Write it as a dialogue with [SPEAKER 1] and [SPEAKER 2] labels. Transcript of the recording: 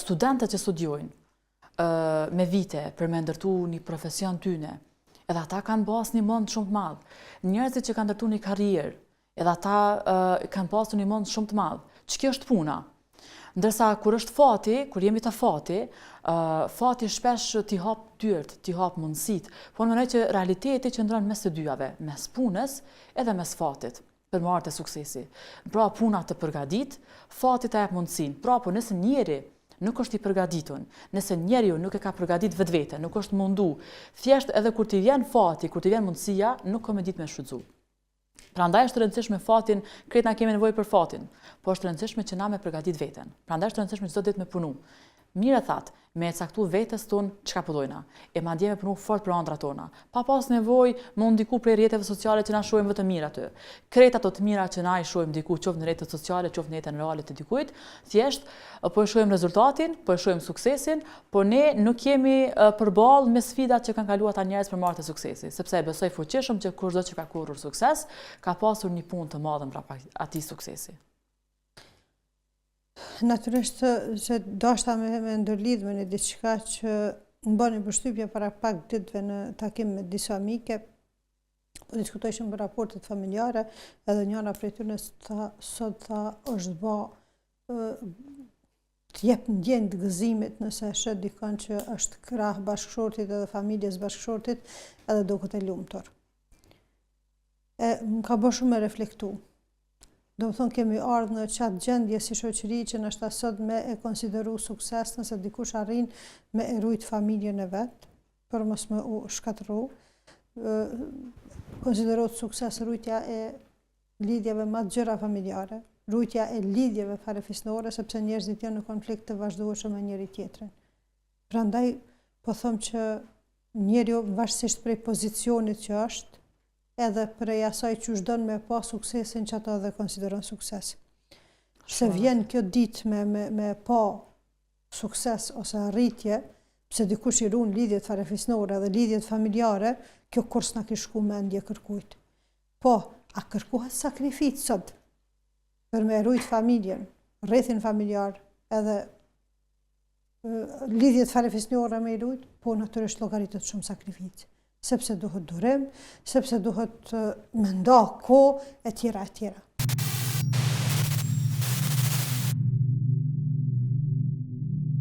[SPEAKER 1] studentët që studiojnë me vite për me ndërtu një profesion tyne, edhe ata kanë pas një mend shumë të madh. Njerëzit që kanë ndërtu një karrierë, edhe ata kanë pasur një mend shumë të madh. Ç'kjo është puna? Ndërsa kur është fati, kur jemi të fati, fati shpesh t'i hap dyert, t'i hap mundësitë, po në mënyrë që realiteti qëndron mes të dyjave, mes punës edhe mes fatit, për marrë të suksesi. Pra puna të përgadit, fati të jep mundësinë. Pra po nëse njeri nuk është i përgatitur, nëse njeriu nuk e ka përgatit vetvete, nuk është mundu, thjesht edhe kur t'i vjen fati, kur t'i vjen mundësia, nuk ka me ditë me shfrytzu. Prandaj është rëndësishme fatin, krejt na kemi nevojë për fatin, po është rëndësishme që na me përgatit veten. Prandaj është rëndësishme çdo ditë me punu. Mirë thatë, me e caktu vetes tonë çka po dojna, e madje me punu fort për ëndrat tona, pa pas nevojë me ndiku prej rrjeteve sociale që na shohim vetëm mirë aty. Krejt ato të mira që na i shohim diku, qoftë në rrjetet sociale, qoftë në jetën reale të dikujt, thjesht po e shohim rezultatin, po e shohim suksesin, po ne nuk jemi përballë me sfidat që kanë kaluar ata njerëz për marrë të suksesi, sepse besoj fuqishëm që kushdo që ka korrur sukses, ka pasur një punë të madhe mbrapa atij suksesi.
[SPEAKER 2] Natyrisht që dashta me ndërlidh me një diçka që më bëni përshtypje para pak ditëve në takim me disa amike, po diskutojshim për raportet familjare, edhe njëra prej tyre sot tha është bë të jep ndjenjë të gëzimit nëse shet dikon që është krah bashkëshortit edhe familjes bashkëshortit edhe duket e lumtur. Më ka bërë shumë me reflektu. Do më thonë kemi ardhur në qatë gjendje si shoqëri që nështë sot me e konsideru sukses nëse dikush arrin me e rujt familjen e vetë, për mos me u shkatëru. Konsiderohet sukses rujtja e lidhjeve më të gjëra familjare, rujtja e lidhjeve farefisnore, sepse njerëzit janë në konflikt të vazhdueshëm me njëri tjetrin. Prandaj po them që njeriu varësisht prej pozicionit që është, edhe prej asaj që shdon me pa suksesin që ato edhe konsideron sukses. Se vjen kjo ditë me pa sukses ose arritje, pse dikush i ruan lidhjet farefisnore dhe lidhjet familjare, kjo kur s'na ki shku mendje kërkujt. Po, a kërkohet sakrificë sot për me rujt familjen, rrethin familjar, edhe lidhjet farefisnore me i rujt, po natyrisht llogaritet shumë sakrificë. Sepse duhet durim, sepse duhet me nda kohë, e tjera e tjera.